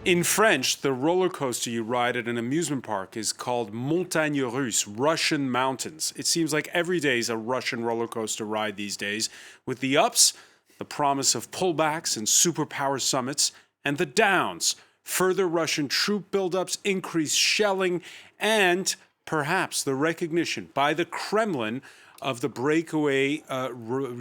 In French, the roller coaster you ride at an amusement park is called Montagne Russe, Russian mountains. It seems like every day is a Russian roller coaster ride these days, with the ups, the promise of pullbacks and superpower summits, and the downs, further Russian troop buildups, increased shelling, and perhaps the recognition by the Kremlin of the breakaway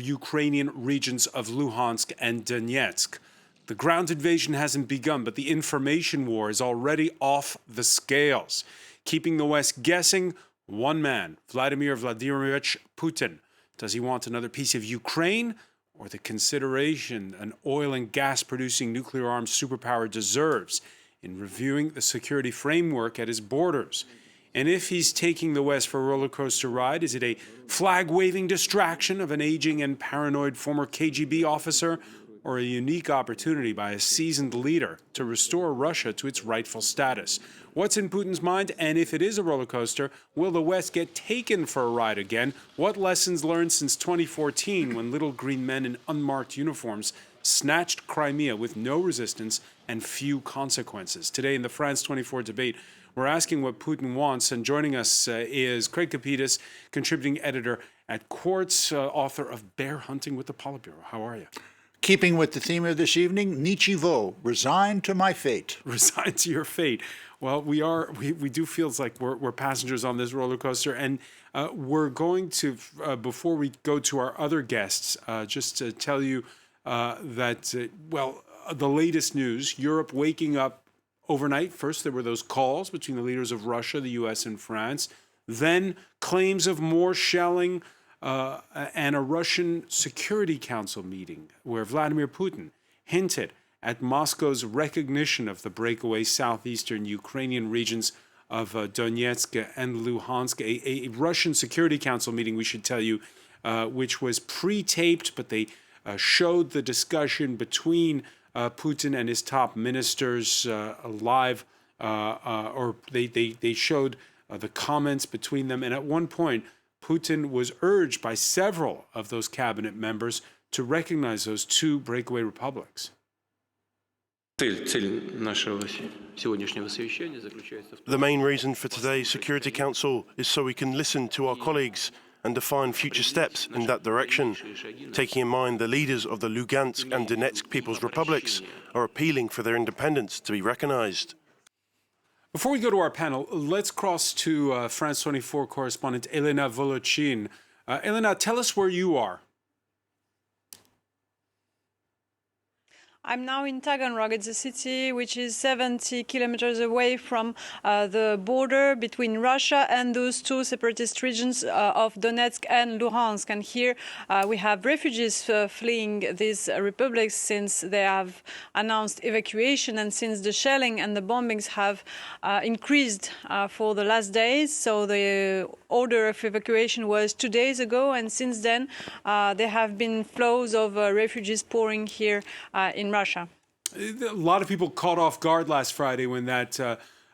Ukrainian regions of Luhansk and Donetsk. The ground invasion hasn't begun, but the information war is already off the scales, keeping the West guessing. One man, Vladimir Putin. Does he want another piece of Ukraine, or the consideration an oil and gas producing nuclear armed superpower deserves in reviewing the security framework at his borders? And if he's taking the West for a roller coaster ride, is it a flag-waving distraction of an aging and paranoid former KGB officer, or a unique opportunity by a seasoned leader to restore Russia to its rightful status? What's in Putin's mind? And if it is a roller coaster, will the West get taken for a ride again? What lessons learned since 2014, when little green men in unmarked uniforms snatched Crimea with no resistance and few consequences? Today in the France 24 debate, we're asking what Putin wants, and joining us is Craig Kapitas, contributing editor at Quartz, author of Bear Hunting with the Politburo. How are you? Keeping with the theme of this evening, Nichivo, resigned to my fate. Resigned to your fate. Well, we do feel like we're passengers on this roller coaster, and we're going to, before we go to our other guests, just to tell you that, the latest news, Europe waking up overnight. First, there were those calls between the leaders of Russia, the U.S., and France. Then claims of more shelling, and a Russian Security Council meeting where Vladimir Putin hinted at Moscow's recognition of the breakaway southeastern Ukrainian regions of Donetsk and Luhansk, a Russian Security Council meeting, we should tell you, which was pre-taped, but they showed the discussion between Putin and his top ministers live, or they showed the comments between them. And at one point, Putin was urged by several of those cabinet members to recognize those two breakaway republics. The main reason for today's Security Council is so we can listen to our colleagues and define future steps in that direction, taking in mind the leaders of the Luhansk and Donetsk People's Republics are appealing for their independence to be recognized. Before we go to our panel, let's cross to France 24 correspondent Elena Volochin. Elena, tell us where you are. I'm now in Taganrog. It's a city which is 70 kilometers away from the border between Russia and those two separatist regions of Donetsk and Luhansk. And here we have refugees fleeing these republics since they have announced evacuation and since the shelling and the bombings have increased for the last days. So the order of evacuation was 2 days ago, and since then there have been flows of refugees pouring here in Russia. A lot of people caught off guard last Friday when that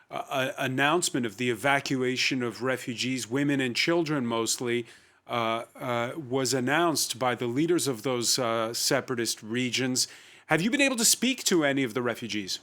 announcement of the evacuation of refugees, women and children mostly, was announced by the leaders of those separatist regions. Have you been able to speak to any of the refugees?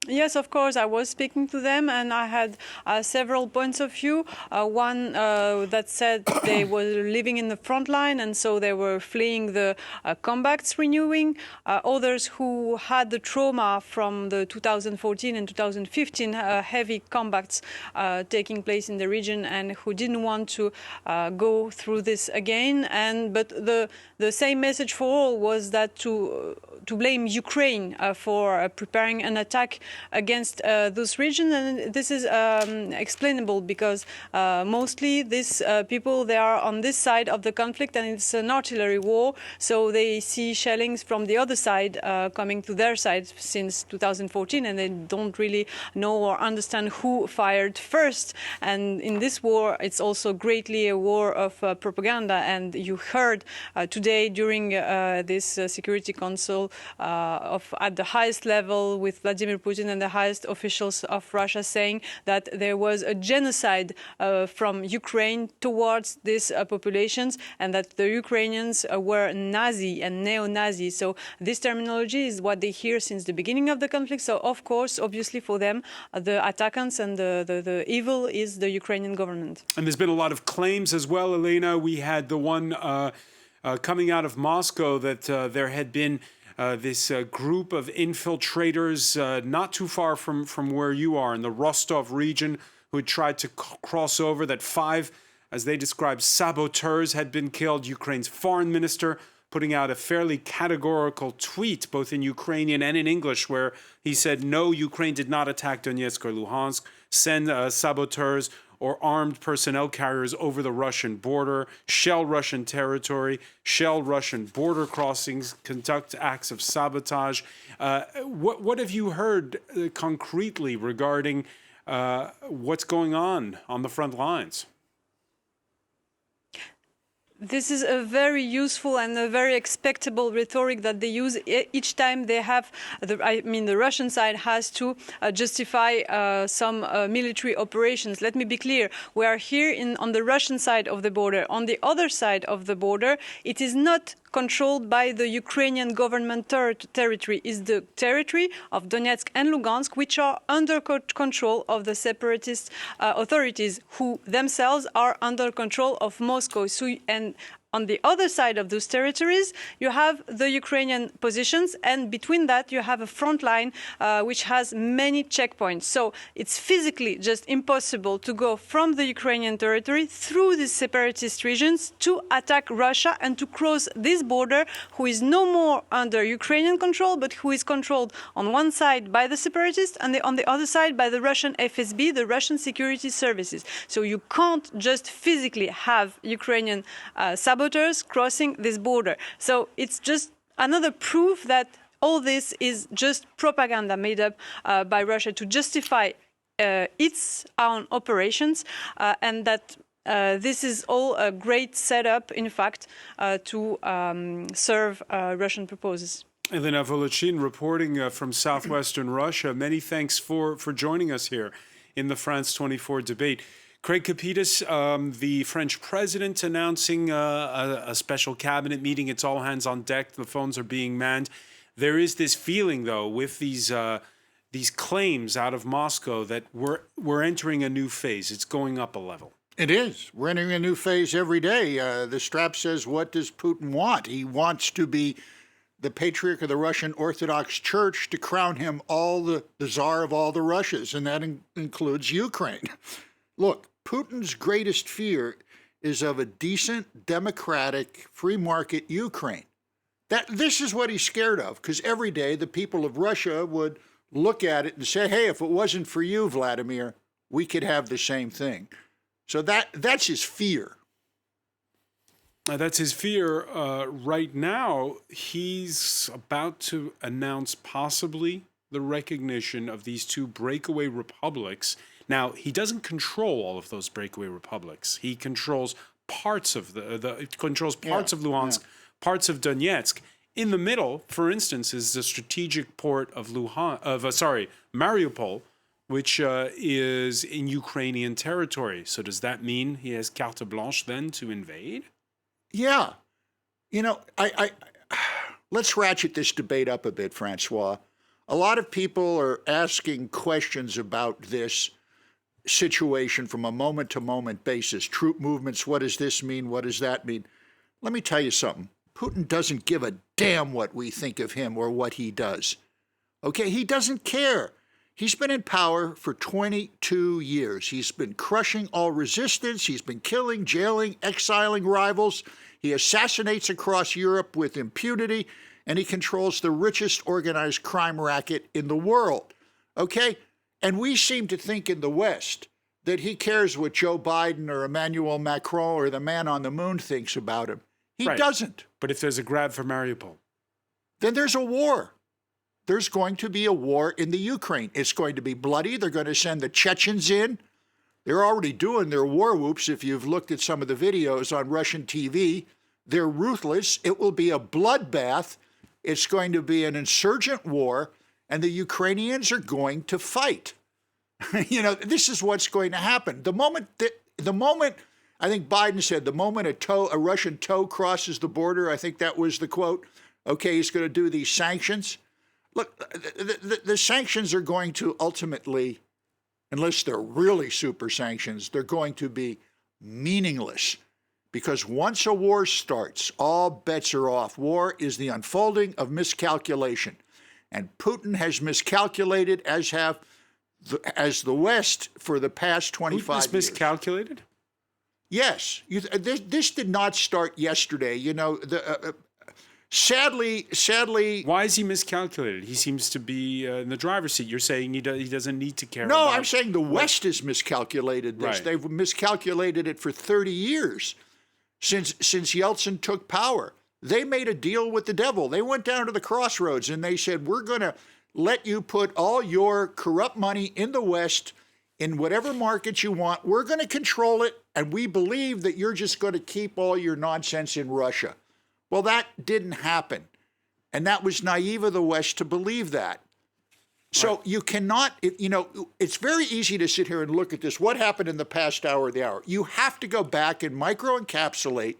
Yes, of course, I was speaking to them, and I had several points of view. One that said they were living in the front line, and so they were fleeing the combats renewing. Others who had the trauma from the 2014 and 2015 heavy combats taking place in the region, and who didn't want to go through this again. But the same message for all was that to blame Ukraine for preparing an attack against those regions, and this is explainable because mostly these people, they are on this side of the conflict, and it's an artillery war, so they see shellings from the other side coming to their side since 2014, and they don't really know or understand who fired first. And in this war, it's also greatly a war of propaganda, and you heard today during this Security Council at the highest level with Vladimir Putin Putin and the highest officials of Russia saying that there was a genocide from Ukraine towards these populations, and that the Ukrainians were Nazi and neo-Nazi. So this terminology is what they hear since the beginning of the conflict. So of course, obviously for them, the attackants and the evil is the Ukrainian government. And there's been a lot of claims as well, Elena. We had the one coming out of Moscow that there had been this group of infiltrators not too far from where you are in the Rostov region who had tried to cross over, that 5, as they described, saboteurs had been killed. Ukraine's foreign minister putting out a fairly categorical tweet, both in Ukrainian and in English, where he said, no, Ukraine did not attack Donetsk or Luhansk, send saboteurs or armed personnel carriers over the Russian border, shell Russian territory, shell Russian border crossings, conduct acts of sabotage. What have you heard concretely regarding what's going on the front lines? This is a very useful and a very expectable rhetoric that they use each time they have, the Russian side has to justify some military operations. Let me be clear. We are here on the Russian side of the border. On the other side of the border, it is not controlled by the Ukrainian government territory. Is the territory of Donetsk and Luhansk, which are under control of the separatist authorities, who themselves are under control of Moscow. And on the other side of those territories, you have the Ukrainian positions, and between that, you have a front line which has many checkpoints. So it's physically just impossible to go from the Ukrainian territory through the separatist regions to attack Russia and to cross this border, who is no more under Ukrainian control, but who is controlled on one side by the separatists and on the other side by the Russian FSB, the Russian security services. So you can't just physically have Ukrainian saboteurs crossing this border. So it's just another proof that all this is just propaganda made up by Russia to justify its own operations, and that this is all a great setup, in fact, to serve Russian purposes. Elena Volochin reporting from southwestern Russia. Many thanks for joining us here in the France 24 debate. Craig Capitas, the French president, announcing a special cabinet meeting. It's all hands on deck. The phones are being manned. There is this feeling, though, with these claims out of Moscow that we're entering a new phase. It's going up a level. It is. We're entering a new phase every day. The strap says, what does Putin want? He wants to be the patriarch of the Russian Orthodox Church, to crown him the czar of all the Russias, and that includes Ukraine. Look, Putin's greatest fear is of a decent, democratic, free market Ukraine. This is what he's scared of, because every day the people of Russia would look at it and say, hey, if it wasn't for you, Vladimir, we could have the same thing. So that's his fear. That's his fear. Right now, he's about to announce possibly the recognition of these 2 breakaway republics. Now, he doesn't control all of those breakaway republics. He controls parts of of Luhansk, parts of Donetsk. In the middle, for instance, is the strategic port of Mariupol, which is in Ukrainian territory. So does that mean he has carte blanche then to invade? Yeah. You know, let's ratchet this debate up a bit, Francois. A lot of people are asking questions about this situation from a moment-to-moment basis. Troop movements, what does this mean? What does that mean? Let me tell you something. Putin doesn't give a damn what we think of him or what he does. Okay, he doesn't care. He's been in power for 22 years. He's been crushing all resistance. He's been killing, jailing, exiling rivals. He assassinates across Europe with impunity, and he controls the richest organized crime racket in the world. Okay? And we seem to think in the West that he cares what Joe Biden or Emmanuel Macron or the man on the moon thinks about him. He doesn't. But if there's a grab for Mariupol, then there's a war. There's going to be a war in the Ukraine. It's going to be bloody. They're going to send the Chechens in. They're already doing their war whoops. If you've looked at some of the videos on Russian TV, they're ruthless. It will be a bloodbath. It's going to be an insurgent war. and the Ukrainians are going to fight. This is what's going to happen. The moment I think Biden said, the moment a Russian tow crosses the border, I think that was the quote, okay, he's going to do these sanctions. Look, the sanctions are going to ultimately, unless they're really super sanctions, they're going to be meaningless. Because once a war starts, all bets are off. War is the unfolding of miscalculation. And Putin has miscalculated, as the West for the past 25 years. Putin has miscalculated? Yes. This did not start yesterday. Sadly. Why is he miscalculated? He seems to be in the driver's seat. You're saying he doesn't need to care No, about... I'm saying the West has miscalculated this. Right. They've miscalculated it for 30 years since Yeltsin took power. They made a deal with the devil. They went down to the crossroads and they said, we're going to let you put all your corrupt money in the West in whatever market you want. We're going to control it, and we believe that you're just going to keep all your nonsense in Russia. Well, that didn't happen, and that was naive of the West to believe that. So you cannot, it's very easy to sit here and look at this. What happened in the past hour of the hour? You have to go back and micro-encapsulate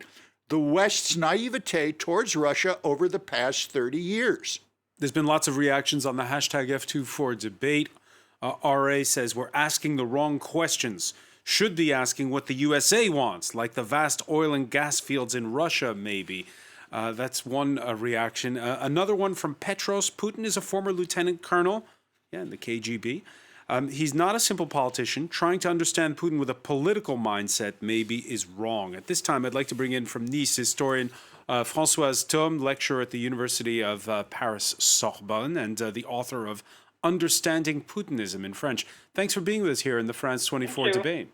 the West's naivete towards Russia over the past 30 years. There's been lots of reactions on the hashtag F24 debate. RA says we're asking the wrong questions. Should be asking what the USA wants, like the vast oil and gas fields in Russia, maybe. That's one reaction. Another one from Petros. Putin is a former lieutenant colonel, in the KGB. He's not a simple politician. Trying to understand Putin with a political mindset maybe is wrong. At this time, I'd like to bring in from Nice historian François Thom, lecturer at the University of Paris Sorbonne, and the author of Understanding Putinism in French. Thanks for being with us here in the France 24 debate.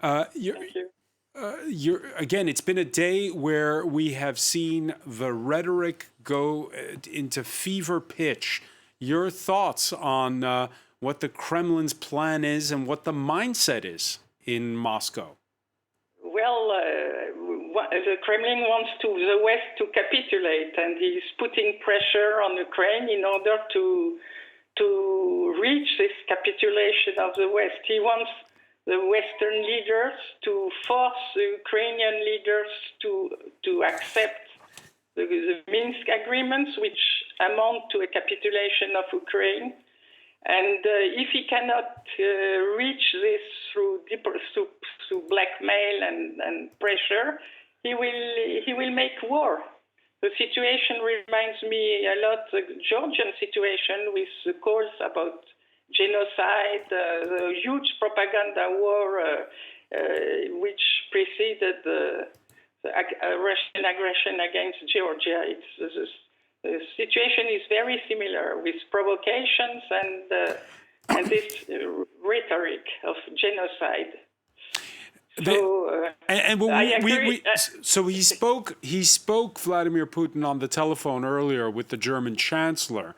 Thank you. Again, it's been a day where we have seen the rhetoric go into fever pitch. Your thoughts on what the Kremlin's plan is and what the mindset is in Moscow? Well, the Kremlin wants the West to capitulate, and he's putting pressure on Ukraine in order to reach this capitulation of the West. He wants the Western leaders to force the Ukrainian leaders to accept the Minsk agreements, which amount to a capitulation of Ukraine. And if he cannot reach this through blackmail and pressure, he will make war. The situation reminds me a lot of the Georgian situation with the calls about genocide, the huge propaganda war which preceded the Russian aggression against Georgia. The situation is very similar with provocations and this rhetoric of genocide. So he spoke Vladimir Putin on the telephone earlier with the German chancellor,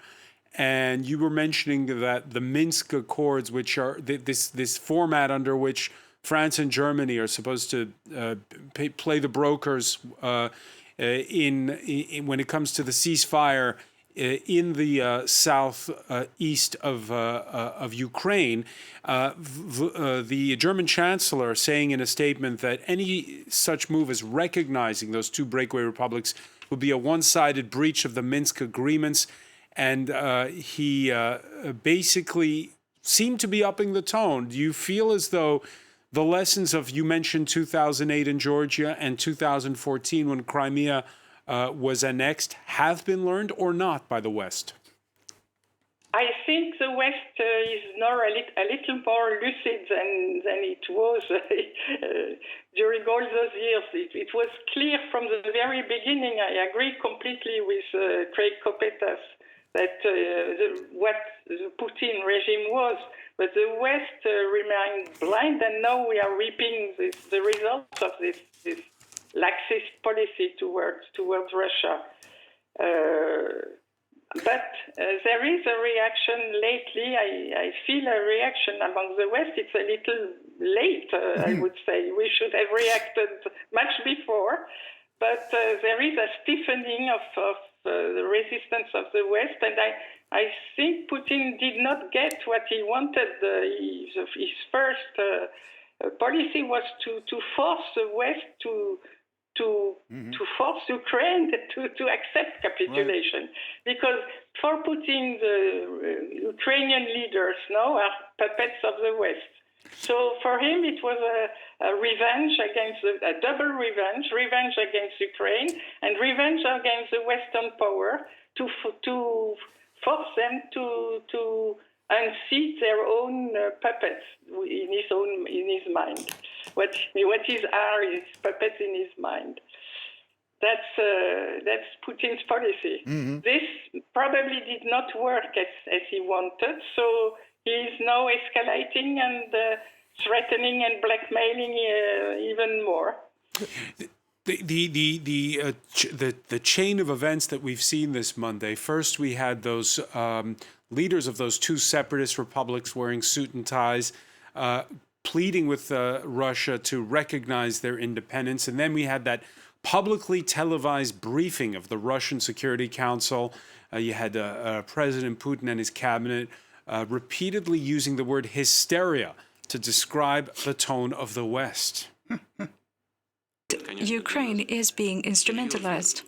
and you were mentioning that the Minsk Accords, which are this format under which France and Germany are supposed to play the brokers when it comes to the ceasefire in the southeast of Ukraine, the German chancellor saying in a statement that any such move as recognizing those two breakaway republics would be a one-sided breach of the Minsk agreements, and he basically seemed to be upping the tone. Do you feel as though the lessons of, you mentioned 2008 in Georgia and 2014 when Crimea was annexed, have been learned or not by the West? I think the West is now a little more lucid than it was during all those years. It was clear from the very beginning. I agree completely with Craig Kopetas that what the Putin regime was, but the West remained blind, and now we are reaping the results of this laxist policy towards Russia. But there is a reaction lately. I feel a reaction among the West. It's a little late, I would say. We should have reacted much before. But there is a stiffening of the resistance of the West, and I think Putin did not get what he wanted. His first policy was to force the West to force Ukraine to accept capitulation, because for Putin, the Ukrainian leaders now are puppets of the West. So for him, it was a revenge against a double revenge against Ukraine and revenge against the Western power to force them to unseat their own puppets in his mind. What is puppets in his mind? That's Putin's policy. Mm-hmm. This probably did not work as he wanted, so he is now escalating and threatening and blackmailing even more. The chain of events that we've seen this Monday. First, we had those leaders of those two separatist republics wearing suit and ties, pleading with Russia to recognize their independence, and then we had that publicly televised briefing of the Russian Security Council. You had President Putin and his cabinet repeatedly using the word hysteria to describe the tone of the West. Ukraine is being instrumentalized.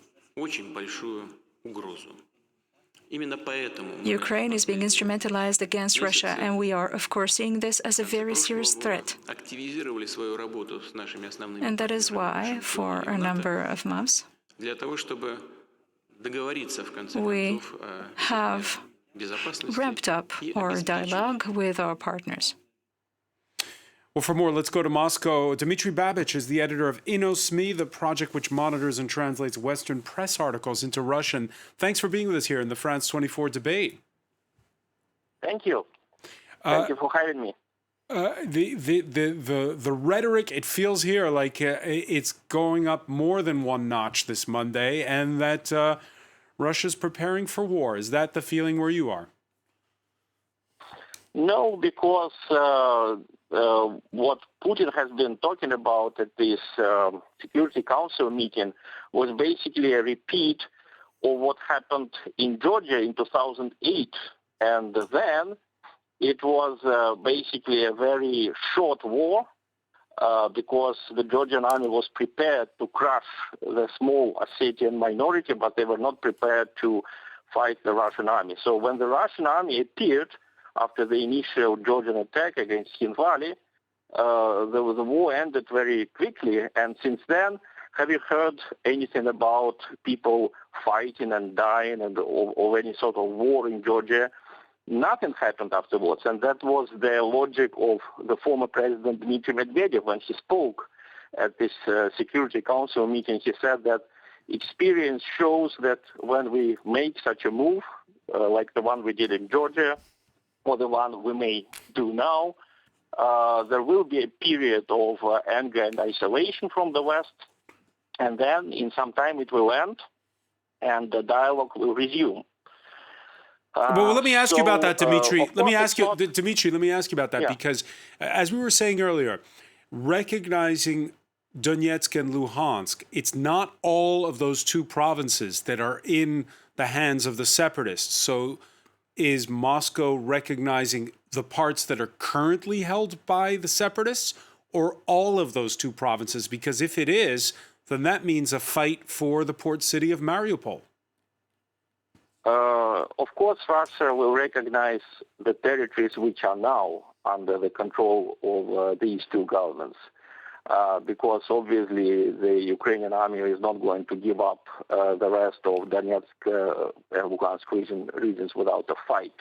Ukraine is being instrumentalized against Russia, and we are, of course, seeing this as a very serious threat. And that is why, for a number of months, we have ramped up our dialogue with our partners. Well, for more, let's go to Moscow. Dmitry Babich is the editor of InnoSMI, the project which monitors and translates Western press articles into Russian. Thanks for being with us here in the France 24 debate. Thank you. Thank you for having me. The rhetoric, it feels here like it's going up more than one notch this Monday, and that Russia's preparing for war. Is that the feeling where you are? No, because what Putin has been talking about at this Security Council meeting was basically a repeat of what happened in Georgia in 2008. And then it was basically a very short war because the Georgian army was prepared to crush the small Ossetian minority, but they were not prepared to fight the Russian army. So when the Russian army appeared after the initial Georgian attack against Kyiv Valley, the war ended very quickly. And since then, have you heard anything about people fighting and dying or any sort of war in Georgia? Nothing happened afterwards. And that was the logic of the former president Dmitry Medvedev when he spoke at this Security Council meeting. He said that experience shows that when we make such a move, like the one we did in Georgia, or the one we may do now, there will be a period of anger and isolation from the West, and then in some time it will end, and the dialogue will resume. Well, let me ask you about that, Dmitry. Let me ask you about that, because as we were saying earlier, recognizing Donetsk and Luhansk, it's not all of those two provinces that are in the hands of the separatists. So is Moscow recognizing the parts that are currently held by the separatists, or all of those two provinces? Because if it is, then that means a fight for the port city of Mariupol. Of course, Russia will recognize the territories which are now under the control of these two governments, because obviously the Ukrainian army is not going to give up the rest of Donetsk and Luhansk regions without a fight.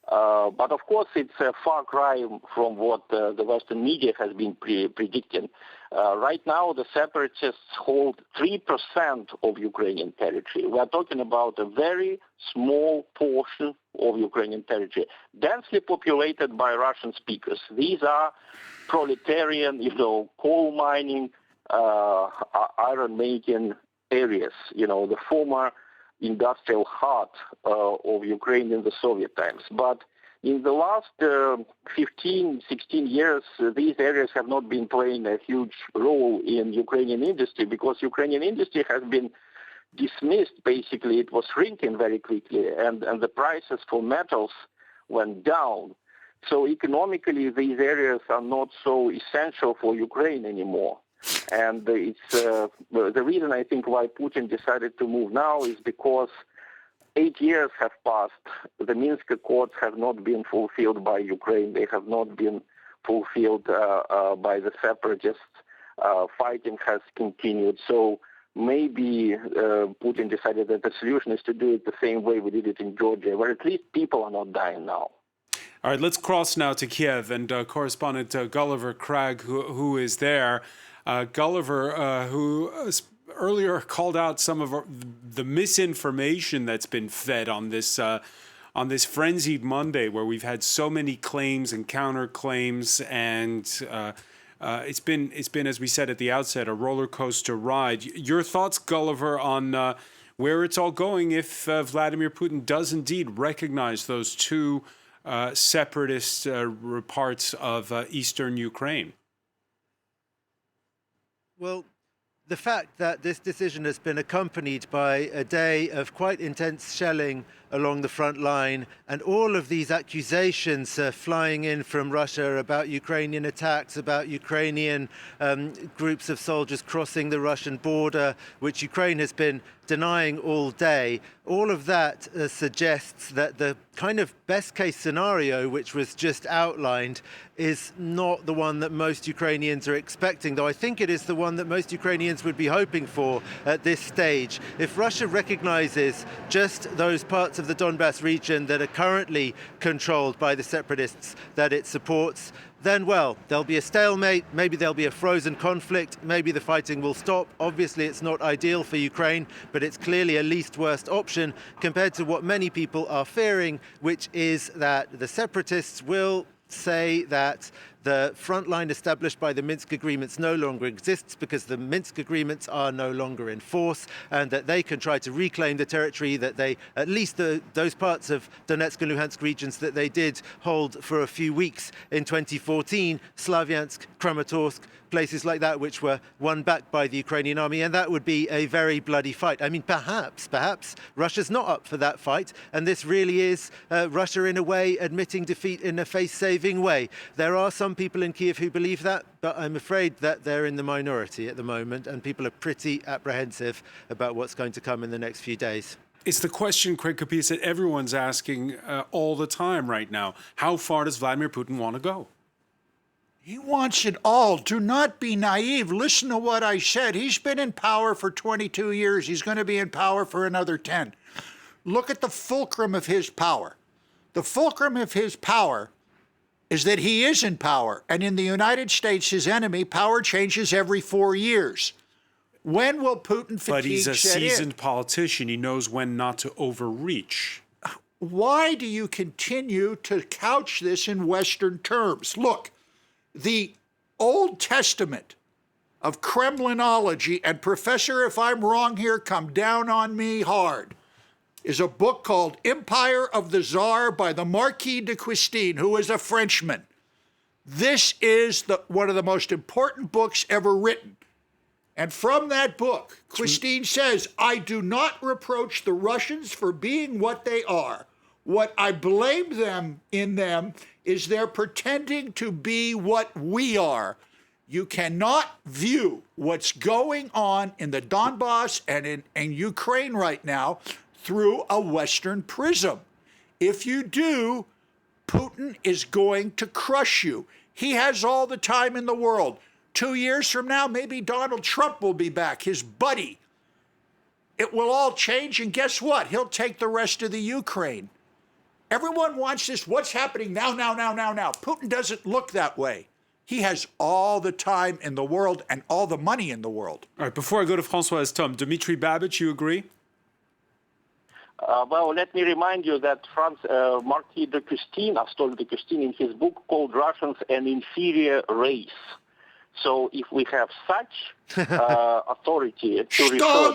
But of course, it's a far cry from what the Western media has been predicting. Right now, the separatists hold 3% of Ukrainian territory. We are talking about a very small portion of Ukrainian territory, densely populated by Russian speakers. These are proletarian, coal mining, iron making areas, the former industrial heart of Ukraine in the Soviet times. But in the last 15, 16 years, these areas have not been playing a huge role in Ukrainian industry, because Ukrainian industry has been dismissed, basically, it was shrinking very quickly, and the prices for metals went down. So economically, these areas are not so essential for Ukraine anymore. And it's the reason, I think, why Putin decided to move now is because 8 years have passed. The Minsk Accords have not been fulfilled by Ukraine. They have not been fulfilled by the separatists. Fighting has continued. So maybe Putin decided that the solution is to do it the same way we did it in Georgia, where at least people are not dying now. All right, let's cross now to Kyiv and correspondent Gulliver Cragg, who is there. Gulliver, who earlier called out some of the misinformation that's been fed on this frenzied Monday, where we've had so many claims and counterclaims, and it's been, as we said at the outset, a roller coaster ride. Your thoughts, Gulliver, on where it's all going if Vladimir Putin does indeed recognize those two separatist parts of eastern Ukraine? Well, the fact that this decision has been accompanied by a day of quite intense shelling along the front line and all of these accusations flying in from Russia about Ukrainian attacks, about Ukrainian groups of soldiers crossing the Russian border, which Ukraine has been denying all day. All of that suggests that the kind of best case scenario, which was just outlined, is not the one that most Ukrainians are expecting, though I think it is the one that most Ukrainians would be hoping for at this stage. If Russia recognizes just those parts of the Donbass region that are currently controlled by the separatists that it supports, then, well, there'll be a stalemate, maybe there'll be a frozen conflict, maybe the fighting will stop. Obviously, it's not ideal for Ukraine, but it's clearly a least worst option compared to what many people are fearing, which is that the separatists will say that the front line established by the Minsk agreements no longer exists because the Minsk agreements are no longer in force, and that they can try to reclaim the territory that they, at least those parts of Donetsk and Luhansk regions that they did hold for a few weeks in 2014, Slavyansk, Kramatorsk, places like that, which were won back by the Ukrainian army, and that would be a very bloody fight. I mean, perhaps Russia's not up for that fight, and this really is Russia in a way admitting defeat in a face-saving way. There are some people in Kyiv who believe that, but I'm afraid that they're in the minority at the moment, and people are pretty apprehensive about what's going to come in the next few days. It's the question, Craig Capis, that everyone's asking all the time right now. How far does Vladimir Putin want to go? He wants it all. Do not be naive. Listen to what I said. He's been in power for 22 years. He's going to be in power for another 10. Look at the fulcrum of his power. The fulcrum of his power is that he is in power. And in the United States, his enemy, power changes every 4 years. When will Putin fatigue set in? But he's a seasoned politician. He knows when not to overreach. Why do you continue to couch this in Western terms? Look, the Old Testament of Kremlinology, and Professor, if I'm wrong here, come down on me hard, is a book called Empire of the Tsar by the Marquis de Custine, who is a Frenchman. This is one of the most important books ever written. And from that book, Custine says, I do not reproach the Russians for being what they are. What I blame them is they're pretending to be what we are. You cannot view what's going on in the Donbass and in Ukraine right now through a Western prism. If you do, Putin is going to crush you. He has all the time in the world. 2 years from now, maybe Donald Trump will be back, his buddy. It will all change, and guess what? He'll take the rest of the Ukraine. Everyone wants this, what's happening now. Putin doesn't look that way. He has all the time in the world and all the money in the world. All right, before I go to François Tom, Dmitry Babich, you agree? Well, let me remind you that Marquis de Custine, Astolf de Custine, in his book called Russians an Inferior Race. So if we have such authority to refer to,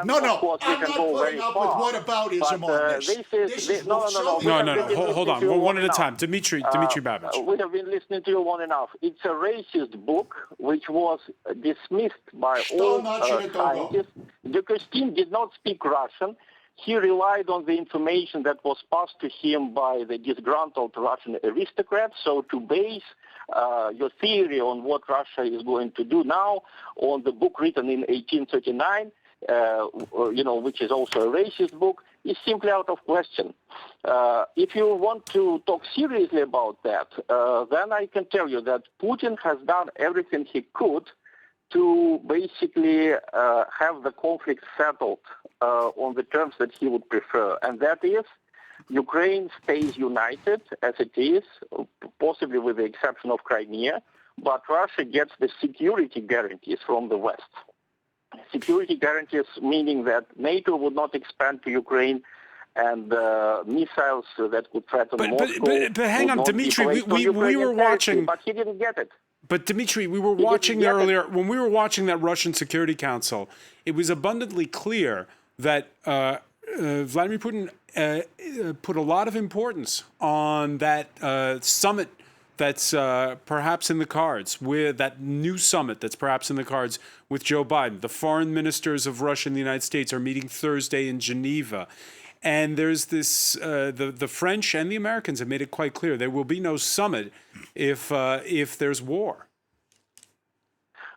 then of course we can go very far. With whataboutism on this. No. Hold on. One at a time. Dmitry Babich. We have been listening to you long enough. It's a racist book which was dismissed by all scientists. de Custine did not speak Russian. He relied on the information that was passed to him by the disgruntled Russian aristocrats. So to base your theory on what Russia is going to do now on the book written in 1839, which is also a racist book, is simply out of question. If you want to talk seriously about that, then I can tell you that Putin has done everything he could to basically have the conflict settled on the terms that he would prefer. And that is, Ukraine stays united as it is, possibly with the exception of Crimea, but Russia gets the security guarantees from the West. Security guarantees meaning that NATO would not expand to Ukraine, and missiles that could threaten Moscow. But hang on, Dmitry, we were watching. But he didn't get it. But Dmitry, we were watching earlier, when we were watching that Russian Security Council, it was abundantly clear that Vladimir Putin put a lot of importance on that summit that's perhaps in the cards, with that new summit that's perhaps in the cards with Joe Biden. The foreign ministers of Russia and the United States are meeting Thursday in Geneva. And there's this, the French and the Americans have made it quite clear there will be no summit if there's war.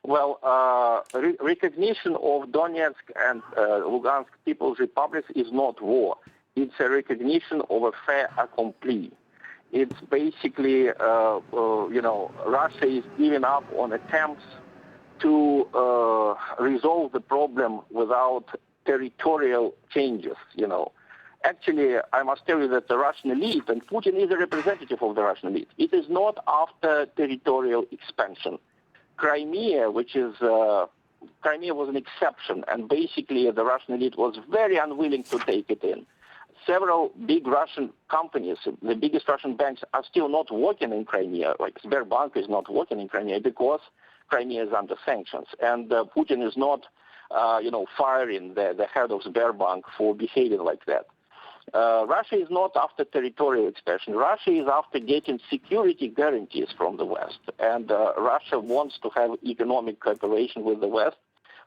Well, recognition of Donetsk and Luhansk People's Republics is not war. It's a recognition of a fait accompli. It's basically, Russia is giving up on attempts to resolve the problem without territorial changes, Actually, I must tell you that the Russian elite, and Putin is a representative of the Russian elite, it is not after territorial expansion. Crimea was an exception, and basically the Russian elite was very unwilling to take it in. Several big Russian companies, the biggest Russian banks, are still not working in Crimea. Like Sberbank is not working in Crimea because Crimea is under sanctions, and Putin is not, firing the head of Sberbank for behaving like that. Russia is not after territorial expansion. Russia is after getting security guarantees from the West. And Russia wants to have economic cooperation with the West,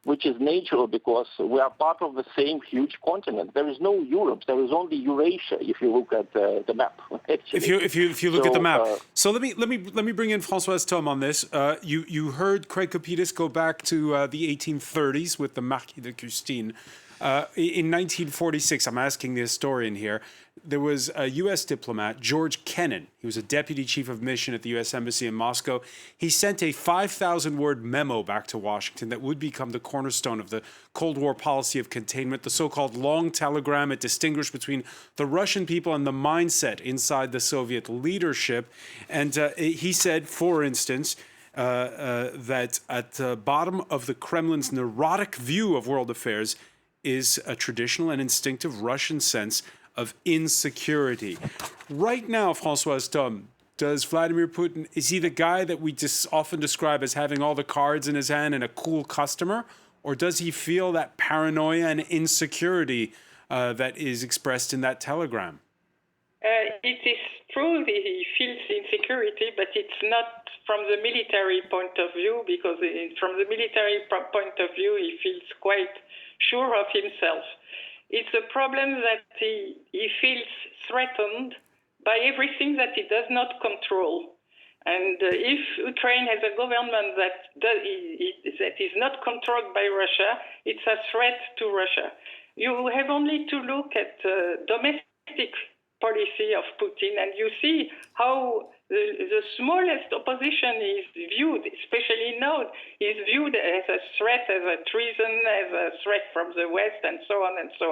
which is natural because we are part of the same huge continent. There is no Europe. There is only Eurasia if you look at the map. Actually. If you look at the map. So let me bring in François Tom on this. You heard Craig Kopidis go back to the 1830s with the Marquis de Custine. In 1946, I'm asking the historian here, there was a U.S. diplomat, George Kennan. He was a deputy chief of mission at the U.S. Embassy in Moscow. He sent a 5,000-word memo back to Washington that would become the cornerstone of the Cold War policy of containment, the so-called long telegram. It distinguished between the Russian people and the mindset inside the Soviet leadership. And he said, for instance, that at the bottom of the Kremlin's neurotic view of world affairs is a traditional and instinctive Russian sense of insecurity. Right now, François Tom, does Vladimir Putin, is he the guy that we just often describe as having all the cards in his hand and a cool customer? Or does he feel that paranoia and insecurity that is expressed in that telegram? It is true he feels insecurity, but it's not from the military point of view, because from the military point of view, he feels quite sure of himself. It's a problem that he feels threatened by everything that he does not control. And if Ukraine has a government that is not controlled by Russia, it's a threat to Russia. You have only to look at domestic policy of Putin, and you see how the smallest opposition is viewed, especially now, is viewed as a threat, as a treason, as a threat from the West, and so on and so on.